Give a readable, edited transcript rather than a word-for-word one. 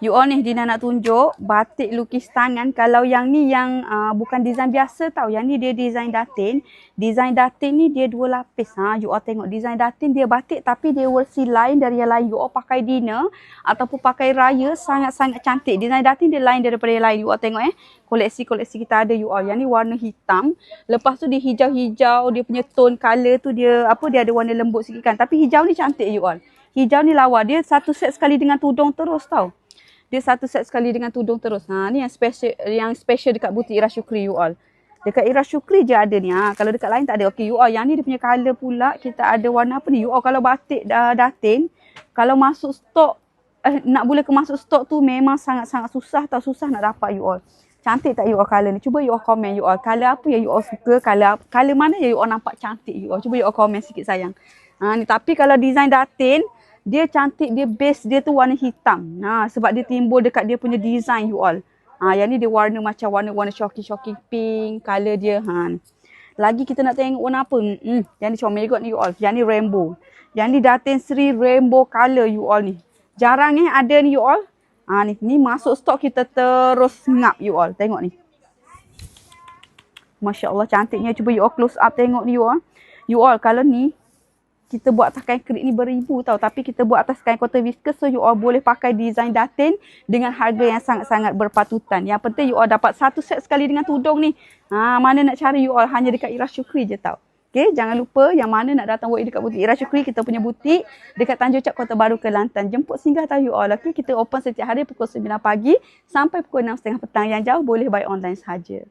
You all ni Dina nak tunjuk batik lukis tangan. Kalau yang ni yang bukan design biasa tau. Yang ni dia design datin. Design datin ni dia 2 lapis. You all tengok design datin dia batik tapi dia versi lain dari yang lain. You all pakai dinner ataupun pakai raya sangat-sangat cantik. Design datin dia lain daripada yang lain. You all tengok koleksi-koleksi kita ada you all. Yang ni warna hitam. Lepas tu dia hijau-hijau. Dia punya tone colour tu dia dia ada warna lembut sikit kan. Tapi hijau ni cantik you all. Hijau ni lawa. Dia satu set sekali dengan tudung terus tau. Dia satu set sekali dengan tudung terus. Ni yang special dekat butik Ira Syukri you all. Dekat Ira Syukri je ada ni. Kalau dekat lain tak ada. Okey you all. Yang ni dia punya colour pula. Kita ada warna apa ni you all. Kalau batik datin. Kalau masuk stok. Nak boleh masuk stok tu memang sangat-sangat susah tau. Susah nak dapat you all. Cantik tak you all colour ni? Cuba you all komen you all. Colour apa yang you all suka? Colour mana yang you all nampak cantik you all? Cuba you all komen sikit sayang. Ni tapi kalau design datin, dia cantik, dia base dia tu warna hitam. Sebab dia timbul dekat dia punya design you all. Yang ni dia warna macam warna shocking pink colour dia. Lagi kita nak tengok warna apa? Yang ni comel kot ni you all. Yang ni rainbow. Yang ni Datin Sri rainbow colour you all ni. Jarang ada ni you all. Ni masuk stok kita terus ngap you all. Tengok ni. Masya Allah cantiknya. Cuba you all close up tengok ni you all. You all kalau ni kita buat atas kain kerik ni beribu tau. Tapi kita buat atas kain cotton viscose. So you all boleh pakai design datin dengan harga yang sangat-sangat berpatutan. Yang penting you all dapat satu set sekali dengan tudung ni. Mana nak cari you all hanya dekat Ira Syukri je tau. Okay, jangan lupa yang mana nak datang work dekat butik Ira Syukri. Kita punya butik dekat Tanjung Cap Kota Baru Kelantan. Jemput singgah tahu you all. Okay, kita open setiap hari pukul 9 pagi sampai pukul 6.30 petang. Yang jauh boleh buy online sahaja.